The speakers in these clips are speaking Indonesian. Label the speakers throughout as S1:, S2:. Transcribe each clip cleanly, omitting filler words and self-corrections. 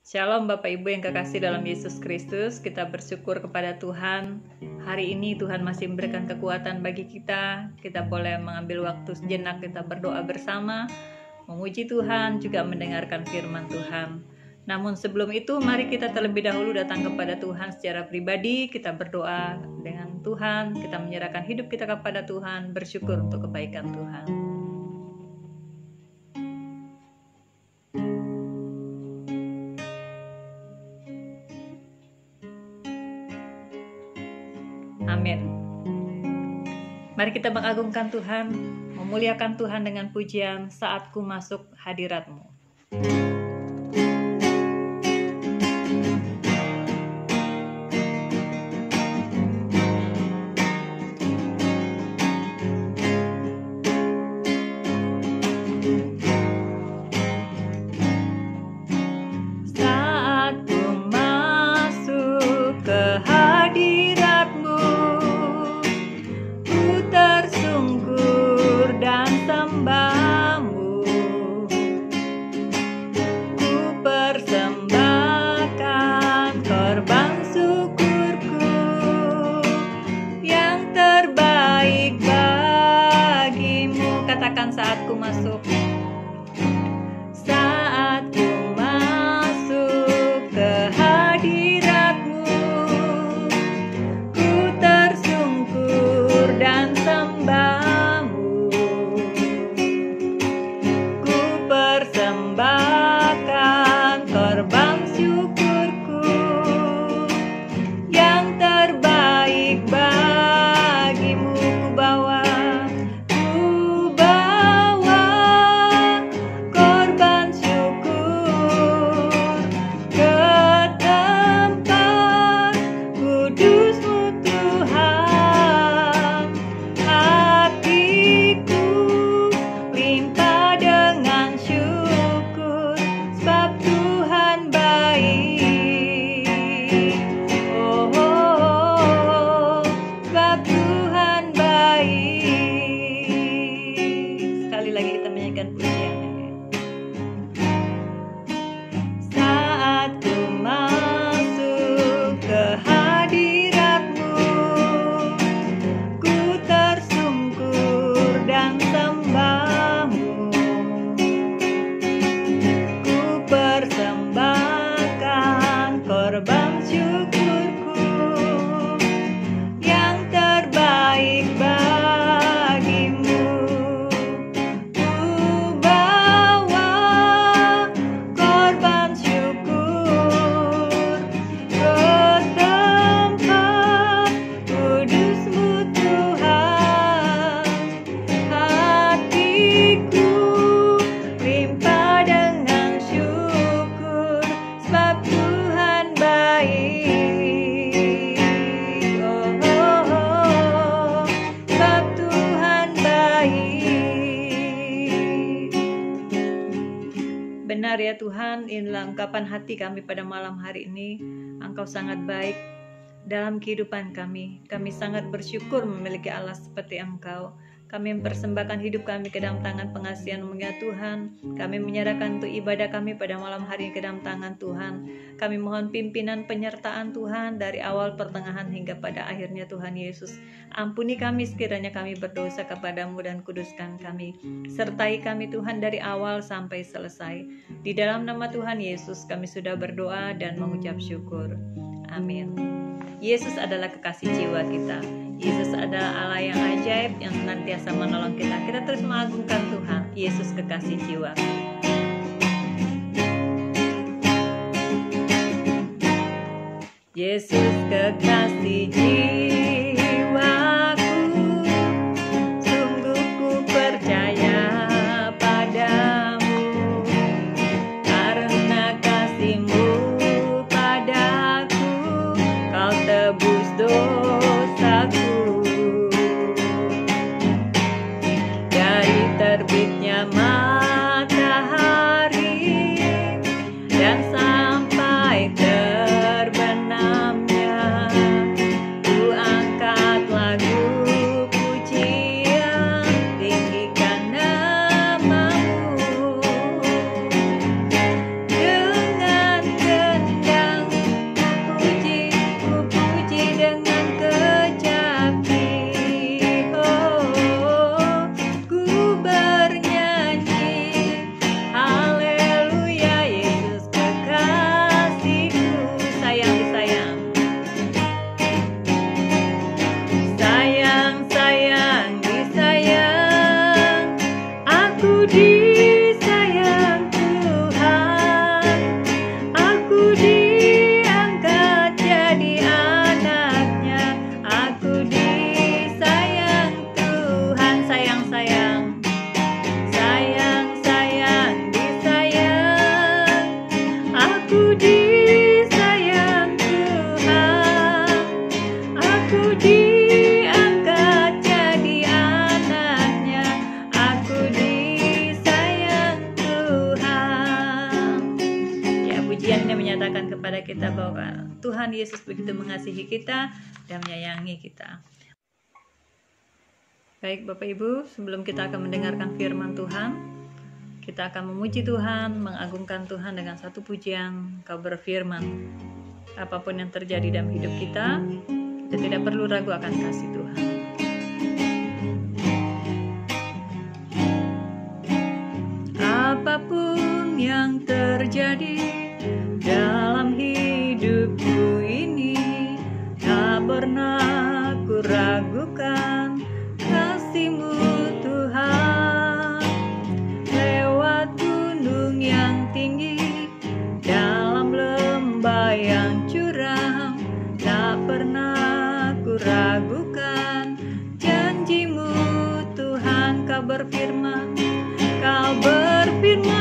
S1: Shalom Bapak Ibu yang kekasih dalam Yesus Kristus. Kita bersyukur kepada Tuhan. Hari ini Tuhan masih memberikan kekuatan bagi kita. Kita boleh mengambil waktu sejenak, kita berdoa bersama, memuji Tuhan, juga mendengarkan firman Tuhan. Namun sebelum itu, mari kita terlebih dahulu datang kepada Tuhan secara pribadi. Kita berdoa dengan Tuhan, kita menyerahkan hidup kita kepada Tuhan, bersyukur untuk kebaikan Tuhan. Amin. Mari kita mengagungkan Tuhan, memuliakan Tuhan dengan pujian Saat Ku Masuk Hadirat-Mu. Saat ku masuk, saat ku masuk ke hadirat-Mu, ku tersungkur dan sembah-Mu, ku persembahkan korban syukurku yang terbaik bagimu. Ku bawa benar ya Tuhan, inilah ungkapan hati kami pada malam hari ini. Engkau sangat baik dalam kehidupan kami. Kami sangat bersyukur memiliki Allah seperti Engkau. Kami mempersembahkan hidup kami ke dalam tangan pengasihan-Mu ya Tuhan. Kami menyerahkan untuk ibadah kami pada malam hari ini ke dalam tangan Tuhan. Kami mohon pimpinan penyertaan Tuhan dari awal pertengahan hingga pada akhirnya Tuhan Yesus. Ampuni kami sekiranya kami berdosa kepadamu dan kuduskan kami. Sertai kami Tuhan dari awal sampai selesai. Di dalam nama Tuhan Yesus kami sudah berdoa dan mengucap syukur. Amin. Yesus adalah kekasih jiwa kita. Yesus adalah Allah yang ajaib yang senantiasa menolong kita. Kita terus mengagungkan Tuhan, Yesus kekasih jiwa. Yesus kekasih jiwaku, sungguh ku percaya padamu, karena kasih-Mu padaku, Kau tebus dosaku. Dari terbitnya matahari pujian ini menyatakan kepada kita bahwa Tuhan Yesus begitu mengasihi kita dan menyayangi kita. Baik Bapak Ibu, sebelum kita akan mendengarkan firman Tuhan, kita akan memuji Tuhan, mengagungkan Tuhan dengan satu pujian. Kau berfirman, apapun yang terjadi dalam hidup kita tidak perlu ragu akan kasih Tuhan. Apapun yang terjadi dalam hidupku ini, tak pernah ku ragukan kasih-Mu Tuhan. Lewat gunung yang tinggi, dalam lembah yang curam, tak pernah ku ragukan janji-Mu Tuhan. Kau berfirman, Kau berfirman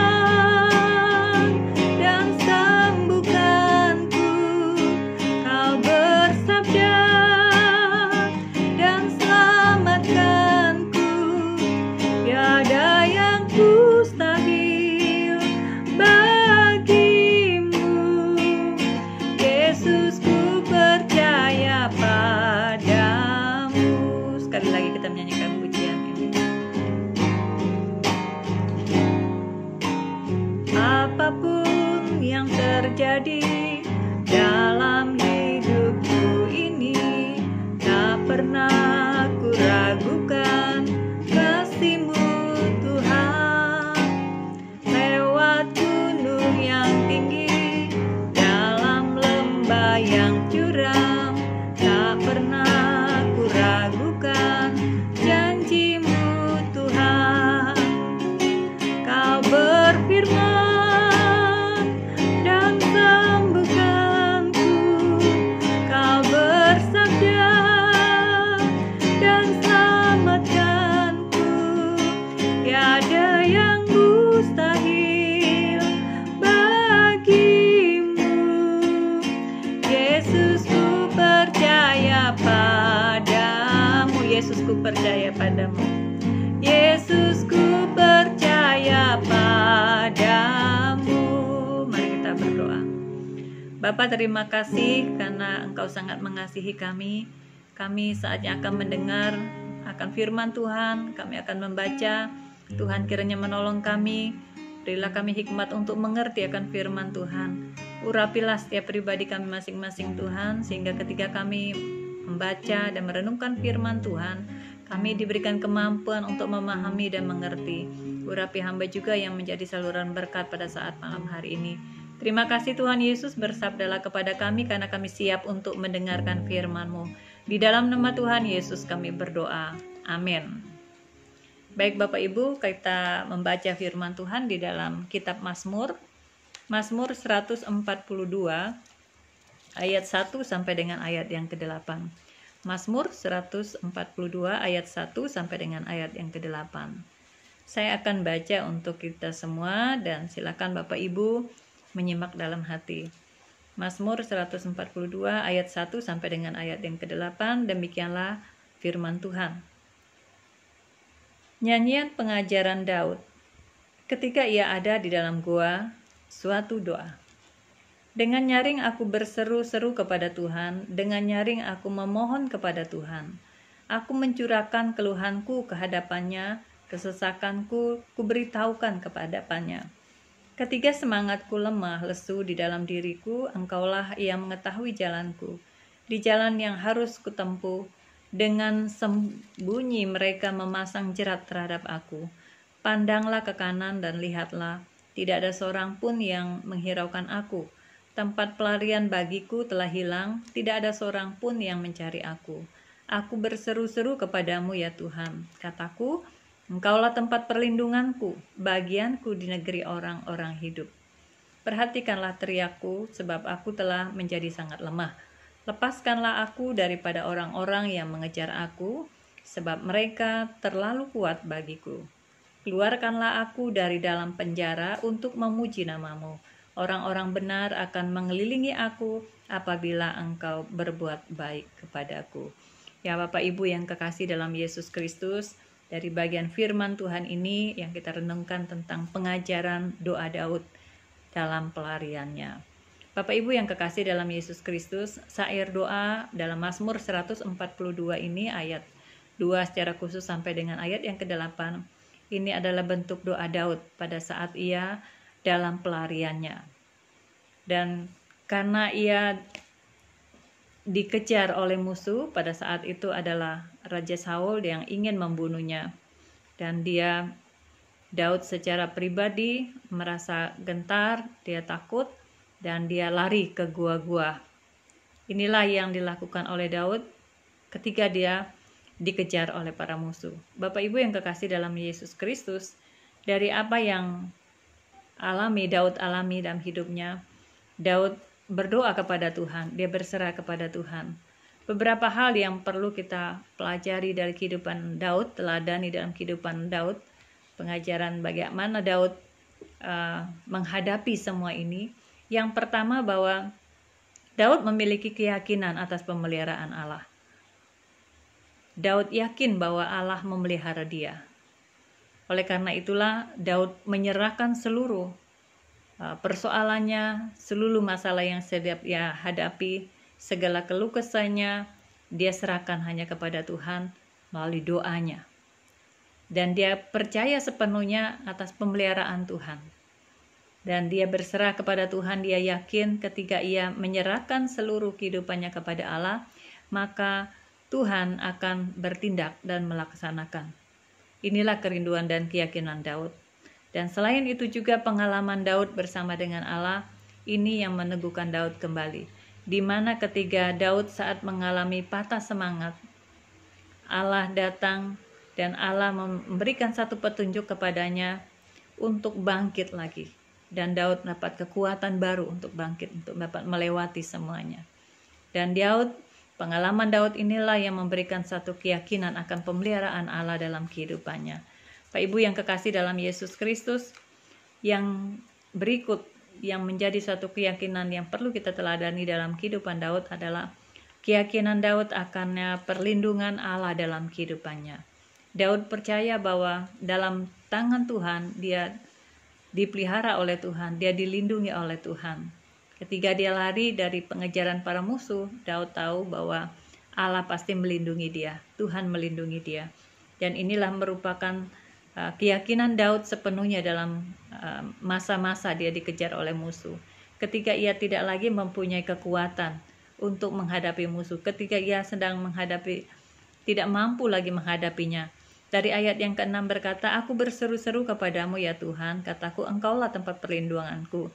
S1: dan sembuhkanku, Kau bersabda dan selamatkanku. Tiada yang mustahil bagimu, Yesus, ku percaya padamu. Sekali lagi kita menyanyikan pujian ini. Apapun yang terjadi dalam hidupku ini, tak pernah ku ragukan kasih-Mu Tuhan. Lewat gunung yang tinggi, dalam lembah yang curam, tak pernah ku ragukan janji-Mu Tuhan. Kau berfirman dan sembuhkanku, Kau bersabda dan selamatkanku. Tiada yang mustahil bagimu, Yesus, ku percaya padamu. Yesus, ku percaya padamu. Yesus, ku percaya padamu. Mari kita berdoa. Bapa, terima kasih karena Engkau sangat mengasihi kami. Kami saatnya akan mendengar akan firman Tuhan. Kami akan membaca. Tuhan kiranya menolong kami. Berilah kami hikmat untuk mengerti akan firman Tuhan. Urapilah setiap pribadi kami masing-masing Tuhan, sehingga ketika kami membaca dan merenungkan firman Tuhan, kami diberikan kemampuan untuk memahami dan mengerti. Urapi hamba juga yang menjadi saluran berkat pada saat malam hari ini. Terima kasih Tuhan Yesus, bersabdalah kepada kami karena kami siap untuk mendengarkan firman-Mu. Di dalam nama Tuhan Yesus kami berdoa. Amin. Baik Bapak Ibu, kita membaca firman Tuhan di dalam kitab Mazmur. Mazmur 142 ayat 1 sampai dengan ayat yang ke-8. Mazmur 142 ayat 1 sampai dengan ayat yang ke-8. Saya akan baca untuk kita semua dan silakan Bapak Ibu menyimak dalam hati. Mazmur 142 ayat 1 sampai dengan ayat yang ke-8, demikianlah firman Tuhan. Nyanyian pengajaran Daud. Ketika ia ada di dalam gua, suatu doa. Dengan nyaring aku berseru-seru kepada Tuhan, dengan nyaring aku memohon kepada Tuhan. Aku mencurahkan keluhanku ke hadapannya, kesesakanku kuberitahukan kepadapannya. Ketika semangatku lemah lesu di dalam diriku, Engkaulah yang mengetahui jalanku. Di jalan yang harus kutempuh, dengan sembunyi mereka memasang jerat terhadap aku. Pandanglah ke kanan dan lihatlah, tidak ada seorang pun yang menghiraukan aku. Tempat pelarian bagiku telah hilang, tidak ada seorang pun yang mencari aku. Aku berseru-seru kepadamu ya Tuhan, kataku, Engkaulah tempat perlindunganku, bagianku di negeri orang-orang hidup. Perhatikanlah teriakku, sebab aku telah menjadi sangat lemah. Lepaskanlah aku daripada orang-orang yang mengejar aku, sebab mereka terlalu kuat bagiku. Keluarkanlah aku dari dalam penjara untuk memuji namamu. Orang-orang benar akan mengelilingi aku apabila Engkau berbuat baik kepadaku. Ya Bapak Ibu yang kekasih dalam Yesus Kristus, dari bagian firman Tuhan ini yang kita renungkan tentang pengajaran doa Daud dalam pelariannya. Bapak Ibu yang kekasih dalam Yesus Kristus, syair doa dalam Mazmur 142 ini ayat 2 secara khusus sampai dengan ayat yang ke-8. Ini adalah bentuk doa Daud pada saat ia dalam pelariannya. Dan karena ia dikejar oleh musuh, pada saat itu adalah Raja Saul yang ingin membunuhnya. Dan Daud secara pribadi merasa gentar, dia takut, dan dia lari ke gua-gua. Inilah yang dilakukan oleh Daud ketika dia dikejar oleh para musuh. Bapak Ibu yang kekasih dalam Yesus Kristus, dari apa yang Daud alami dalam hidupnya, Daud berdoa kepada Tuhan, dia berserah kepada Tuhan. Beberapa hal yang perlu kita pelajari dari kehidupan Daud, teladani dalam kehidupan Daud, pengajaran bagaimana Daud menghadapi semua ini. Yang pertama, bahwa Daud memiliki keyakinan atas pemeliharaan Allah. Daud yakin bahwa Allah memelihara dia. Oleh karena itulah Daud menyerahkan seluruh persoalannya, seluruh masalah yang sedang dia hadapi, segala keluh kesahnya, dia serahkan hanya kepada Tuhan melalui doanya. Dan dia percaya sepenuhnya atas pemeliharaan Tuhan. Dan dia berserah kepada Tuhan, dia yakin ketika ia menyerahkan seluruh kehidupannya kepada Allah, maka Tuhan akan bertindak dan melaksanakan. Inilah kerinduan dan keyakinan Daud. Dan selain itu juga pengalaman Daud bersama dengan Allah, ini yang meneguhkan Daud kembali. Di mana ketika Daud saat mengalami patah semangat, Allah datang dan Allah memberikan satu petunjuk kepadanya untuk bangkit lagi. Dan Daud dapat kekuatan baru untuk bangkit, untuk dapat melewati semuanya. Dan pengalaman Daud inilah yang memberikan satu keyakinan akan pemeliharaan Allah dalam kehidupannya. Pak Ibu yang kekasih dalam Yesus Kristus, yang berikut yang menjadi satu keyakinan yang perlu kita teladani dalam kehidupan Daud adalah keyakinan Daud akan perlindungan Allah dalam kehidupannya. Daud percaya bahwa dalam tangan Tuhan dia dipelihara oleh Tuhan, dia dilindungi oleh Tuhan. Ketika dia lari dari pengejaran para musuh, Daud tahu bahwa Allah pasti melindungi dia, Tuhan melindungi dia. Dan inilah merupakan keyakinan Daud sepenuhnya dalam masa-masa dia dikejar oleh musuh. Ketika ia tidak lagi mempunyai kekuatan untuk menghadapi musuh, ketika ia sedang tidak mampu lagi menghadapinya. Dari ayat yang ke-6 berkata, "Aku berseru-seru kepadamu ya Tuhan, kataku engkaulah tempat perlindunganku,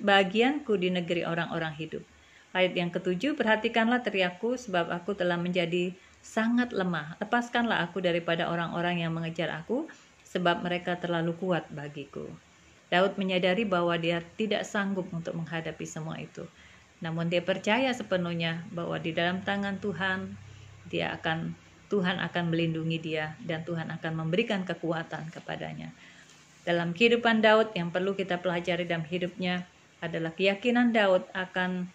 S1: bagianku di negeri orang-orang hidup." Ayat yang ke-7, "Perhatikanlah teriakku, sebab aku telah menjadi sangat lemah. Lepaskanlah aku daripada orang-orang yang mengejar aku, sebab mereka terlalu kuat bagiku." Daud menyadari bahwa dia tidak sanggup untuk menghadapi semua itu. Namun dia percaya sepenuhnya bahwa di dalam tangan Tuhan, Tuhan akan melindungi dia dan Tuhan akan memberikan kekuatan kepadanya. Dalam kehidupan Daud yang perlu kita pelajari dalam hidupnya adalah keyakinan Daud akan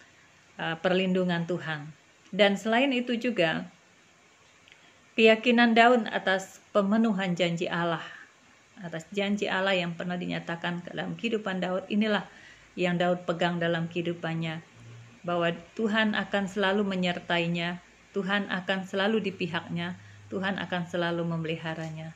S1: perlindungan Tuhan. Dan selain itu juga keyakinan Daud atas pemenuhan janji Allah, atas janji Allah yang pernah dinyatakan dalam kehidupan Daud. Inilah yang Daud pegang dalam kehidupannya, bahwa Tuhan akan selalu menyertainya, Tuhan akan selalu di pihaknya, Tuhan akan selalu memeliharanya.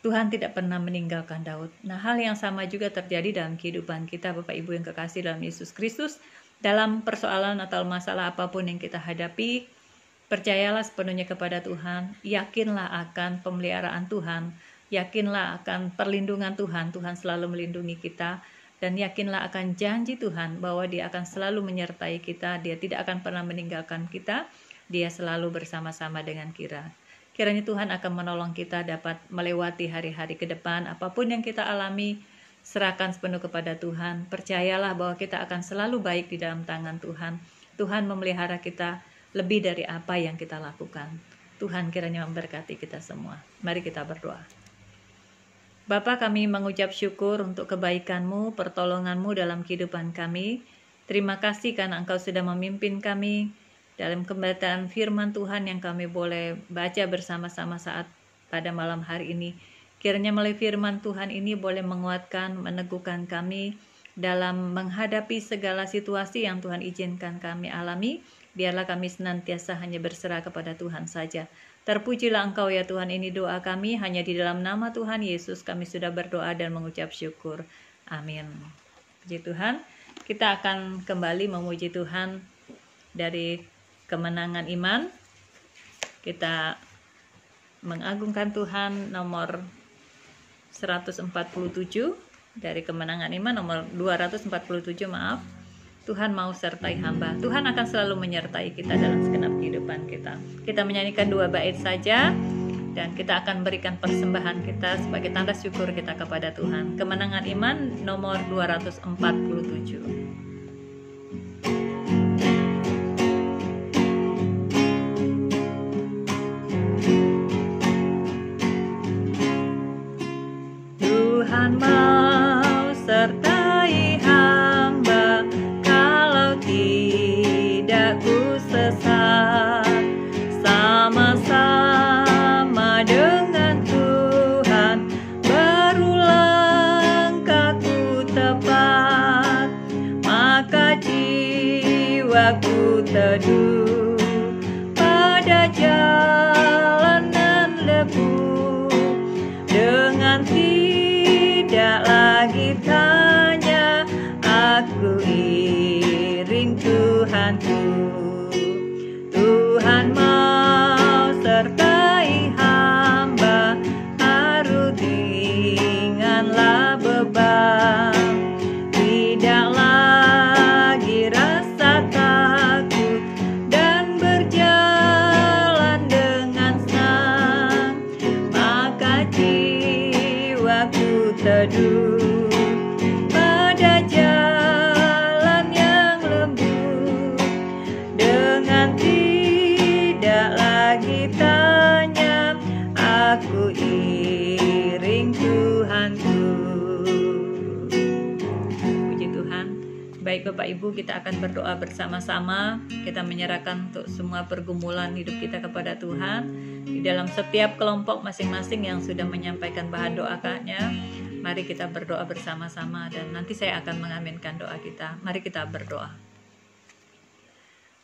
S1: Tuhan tidak pernah meninggalkan Daud. Nah, hal yang sama juga terjadi dalam kehidupan kita, Bapak Ibu yang kekasih dalam Yesus Kristus. Dalam persoalan atau masalah apapun yang kita hadapi, percayalah sepenuhnya kepada Tuhan, yakinlah akan pemeliharaan Tuhan, yakinlah akan perlindungan Tuhan, Tuhan selalu melindungi kita, dan yakinlah akan janji Tuhan bahwa Dia akan selalu menyertai kita, Dia tidak akan pernah meninggalkan kita, Dia selalu bersama-sama dengan kita. Kiranya Tuhan akan menolong kita dapat melewati hari-hari ke depan, apapun yang kita alami, serahkan sepenuh kepada Tuhan. Percayalah bahwa kita akan selalu baik di dalam tangan Tuhan. Tuhan memelihara kita lebih dari apa yang kita lakukan. Tuhan kiranya memberkati kita semua. Mari kita berdoa. Bapa, kami mengucap syukur untuk kebaikan-Mu, pertolongan-Mu dalam kehidupan kami. Terima kasih karena Engkau sudah memimpin kami dalam pembacaan firman Tuhan yang kami boleh baca bersama-sama saat pada malam hari ini. Kiranya melalui firman Tuhan ini boleh menguatkan, meneguhkan kami, dalam menghadapi segala situasi yang Tuhan izinkan kami alami. Biarlah kami senantiasa hanya berserah kepada Tuhan saja. Terpujilah Engkau ya Tuhan, ini doa kami, hanya di dalam nama Tuhan Yesus kami sudah berdoa dan mengucap syukur. Amin. Puji Tuhan, kita akan kembali memuji Tuhan dari kemenangan iman. Kita mengagungkan Tuhan nomor 147 dari kemenangan iman, nomor 247 maaf. Tuhan mau sertai hamba. Tuhan akan selalu menyertai kita dalam segenap kehidupan kita. Kita menyanyikan 2 bait saja dan kita akan berikan persembahan kita sebagai tanda syukur kita kepada Tuhan. Kemenangan iman nomor 247. Tuhan mau sertai hamba, kalau tidak ku sesat. Sama-sama dengan Tuhan berulang langkahku tepat, maka jiwaku teduh pada jalanan lebu, dengan tidak lagi tanya, aku iring Tuhanku. Tuhan mau sertai hamba, harus ringanlah beban, tidak lagi rasa takut dan berjalan dengan senang, maka jiwaku teduh pada jalan yang lembut, dengan tidak lagi tanya, aku iring Tuhanku. Puji Tuhan. Baik Bapak Ibu, kita akan berdoa bersama-sama. Kita menyerahkan untuk semua pergumulan hidup kita kepada Tuhan. Di dalam setiap kelompok masing-masing yang sudah menyampaikan bahan doanya, mari kita berdoa bersama-sama dan nanti saya akan mengaminkan doa kita. Mari kita berdoa.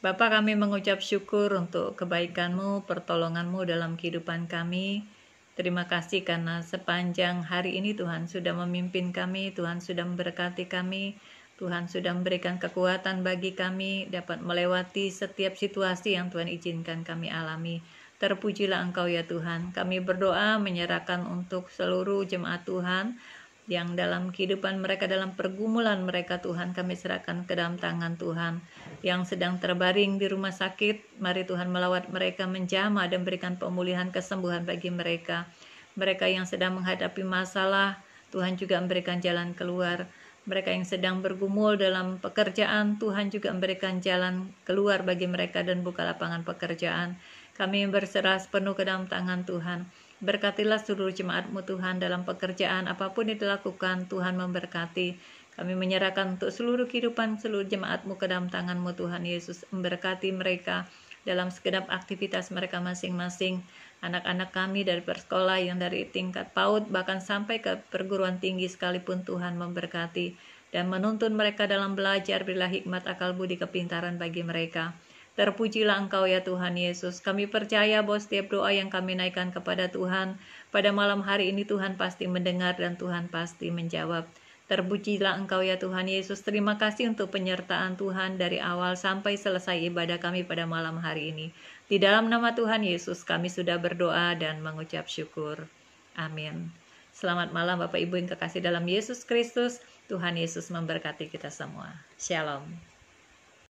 S1: Bapa, kami mengucap syukur untuk kebaikan-Mu, pertolongan-Mu dalam kehidupan kami. Terima kasih karena sepanjang hari ini Tuhan sudah memimpin kami, Tuhan sudah memberkati kami, Tuhan sudah memberikan kekuatan bagi kami dapat melewati setiap situasi yang Tuhan izinkan kami alami. Terpujilah Engkau ya Tuhan. Kami berdoa menyerahkan untuk seluruh jemaat Tuhan yang dalam kehidupan mereka, dalam pergumulan mereka Tuhan, kami serahkan ke dalam tangan Tuhan. Yang sedang terbaring di rumah sakit, mari Tuhan melawat mereka, menjamah dan berikan pemulihan kesembuhan bagi mereka. Mereka yang sedang menghadapi masalah, Tuhan juga memberikan jalan keluar. Mereka yang sedang bergumul dalam pekerjaan, Tuhan juga memberikan jalan keluar bagi mereka dan buka lapangan pekerjaan. Kami berserah sepenuh ke dalam tangan Tuhan. Berkatilah seluruh jemaat-Mu Tuhan dalam pekerjaan apapun yang dilakukan, Tuhan memberkati. Kami menyerahkan untuk seluruh kehidupan seluruh jemaat-Mu ke dalam tangan-Mu Tuhan Yesus. Memberkati mereka dalam segenap aktivitas mereka masing-masing. Anak-anak kami dari bersekolah yang dari tingkat PAUD bahkan sampai ke perguruan tinggi sekalipun, Tuhan memberkati dan menuntun mereka dalam belajar. Berilah hikmat, akal budi, kepintaran bagi mereka. Terpujilah Engkau ya Tuhan Yesus. Kami percaya bahwa setiap doa yang kami naikkan kepada Tuhan pada malam hari ini, Tuhan pasti mendengar dan Tuhan pasti menjawab. Terpujilah Engkau ya Tuhan Yesus. Terima kasih untuk penyertaan Tuhan dari awal sampai selesai ibadah kami pada malam hari ini. Di dalam nama Tuhan Yesus kami sudah berdoa dan mengucap syukur. Amin. Selamat malam Bapak Ibu yang kekasih dalam Yesus Kristus. Tuhan Yesus memberkati kita semua. Shalom.